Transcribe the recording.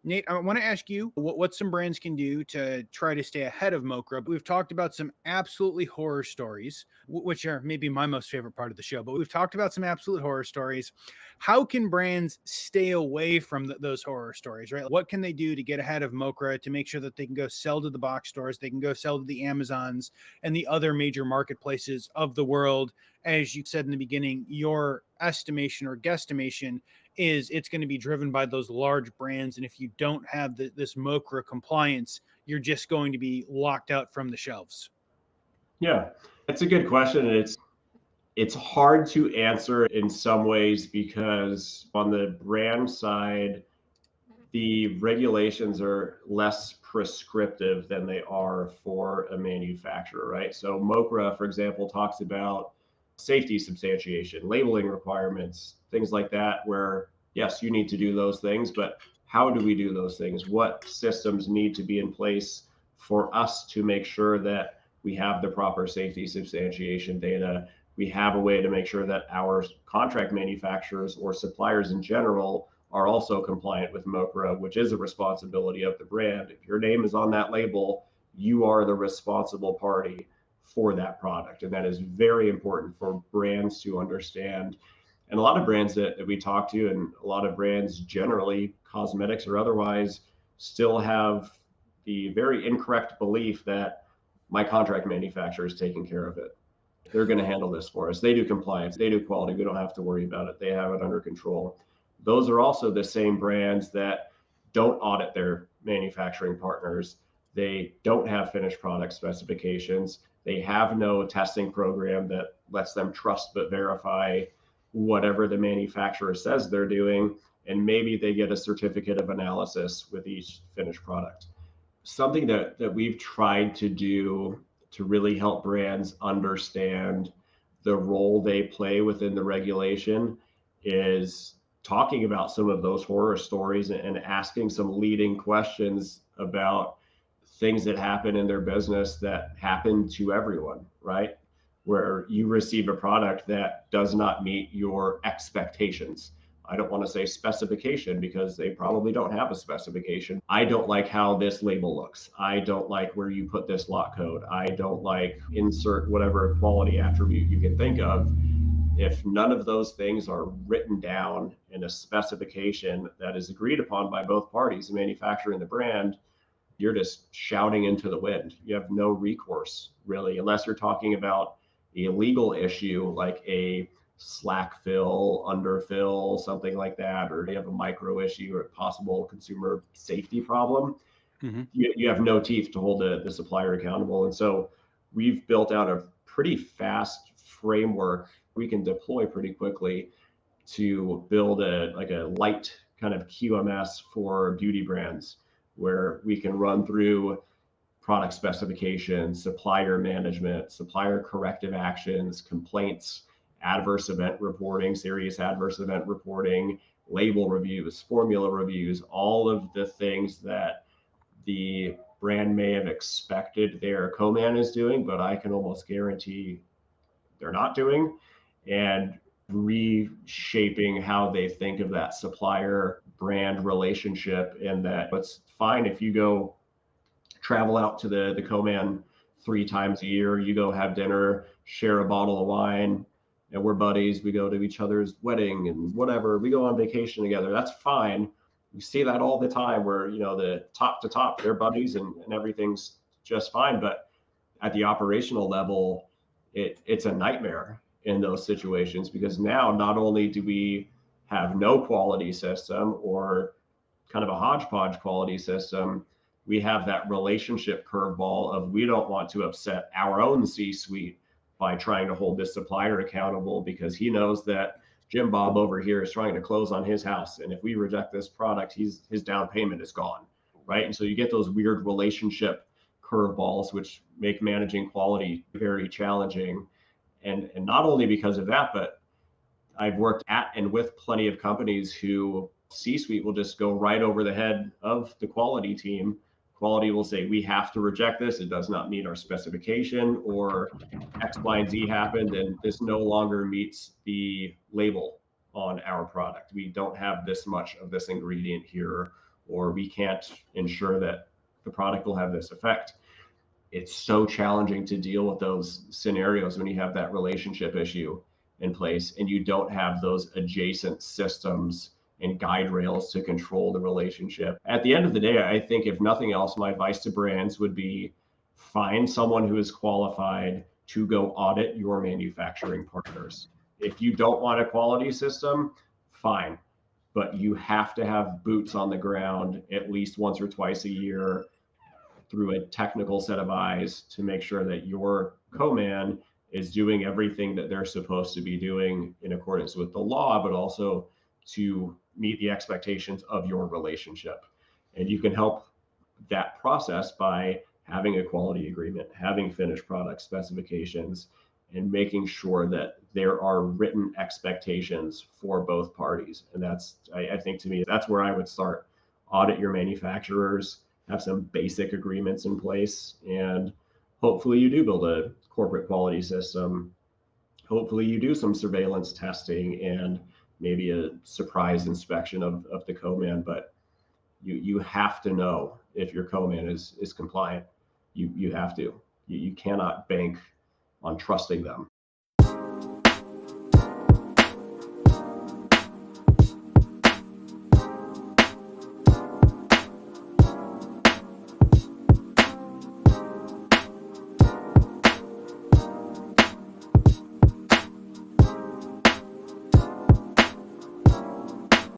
Nate, I want to ask you what some brands can do to try to stay ahead of MoCRA. We've talked about some absolutely horror stories, which are maybe my most favorite part of the show, but we've talked about some absolute horror stories. How can brands stay away from those horror stories, right? What can they do to get ahead of MoCRA to make sure that they can go sell to the box stores, they can go sell to the Amazons and the other major marketplaces of the world? As you said in the beginning, your estimation or guesstimation is it's going to be driven by those large brands. And if you don't have this MoCRA compliance, you're just going to be locked out from the shelves. Yeah, that's a good question. And it's hard to answer in some ways because on the brand side, the regulations are less prescriptive than they are for a manufacturer, right? So MoCRA, for example, talks about safety substantiation, labeling requirements, things like that, where yes, you need to do those things, but how do we do those things? What systems need to be in place for us to make sure that we have the proper safety substantiation data? We have a way to make sure that our contract manufacturers or suppliers in general are also compliant with MoCRA, which is a responsibility of the brand. If your name is on that label, you are the responsible party for that product. And that is very important for brands to understand. And a lot of brands that we talk to, and a lot of brands generally, cosmetics or otherwise, still have the very incorrect belief that my contract manufacturer is taking care of it. They're going to handle this for us. They do compliance, they do quality. We don't have to worry about it. They have it under control. Those are also the same brands that don't audit their manufacturing partners. They don't have finished product specifications. They have no testing program that lets them trust but verify whatever the manufacturer says they're doing. And maybe they get a certificate of analysis with each finished product. Something that we've tried to do to really help brands understand the role they play within the regulation is talking about some of those horror stories and asking some leading questions about things that happen in their business that happen to everyone, right? Where you receive a product that does not meet your expectations. I don't want to say specification because they probably don't have a specification. I don't like how this label looks. I don't like where you put this lot code. I don't like insert whatever quality attribute you can think of. If none of those things are written down in a specification that is agreed upon by both parties, the manufacturer and the brand, you're just shouting into the wind. You have no recourse, really, unless you're talking about a legal issue like a slack fill, underfill, something like that, or you have a micro issue or a possible consumer safety problem. Mm-hmm. You have no teeth to hold the supplier accountable. And so we've built out a pretty fast framework we can deploy pretty quickly to build a light kind of QMS for beauty brands, where we can run through product specifications, supplier management, supplier corrective actions, complaints, adverse event reporting, serious adverse event reporting, label reviews, formula reviews, all of the things that the brand may have expected their co-man is doing, but I can almost guarantee they're not doing, and reshaping how they think of that supplier brand relationship. And that it's fine if you go travel out to the co-man 3 times a year, you go have dinner, share a bottle of wine, and we're buddies. We go to each other's wedding and whatever. We go on vacation together. That's fine. We see that all the time where, the top to top, they're buddies and everything's just fine. But at the operational level, it's a nightmare in those situations, because now not only do we have no quality system or kind of a hodgepodge quality system, we have that relationship curveball of we don't want to upset our own C-suite by trying to hold this supplier accountable, because he knows that Jim Bob over here is trying to close on his house. And if we reject this product, his down payment is gone, right? And so you get those weird relationship curveballs, which make managing quality very challenging. And not only because of that, but I've worked at and with plenty of companies who C-suite will just go right over the head of the quality team. Quality will say, we have to reject this. It does not meet our specification, or X, Y, and Z happened, and this no longer meets the label on our product. We don't have this much of this ingredient here, or we can't ensure that the product will have this effect. It's so challenging to deal with those scenarios when you have that relationship issue in place and you don't have those adjacent systems and guide rails to control the relationship. At the end of the day, I think if nothing else, my advice to brands would be find someone who is qualified to go audit your manufacturing partners. If you don't want a quality system, fine, but you have to have boots on the ground at least once or twice a year through a technical set of eyes to make sure that your co-man is doing everything that they're supposed to be doing in accordance with the law, but also to meet the expectations of your relationship. And you can help that process by having a quality agreement, having finished product specifications, and making sure that there are written expectations for both parties. And that's, I think to me, that's where I would start. Audit your manufacturers, have some basic agreements in place, and hopefully you do build a corporate quality system. Hopefully you do some surveillance testing and maybe a surprise inspection of the co-man, but you have to know if your co-man is compliant. You have to. You cannot bank on trusting them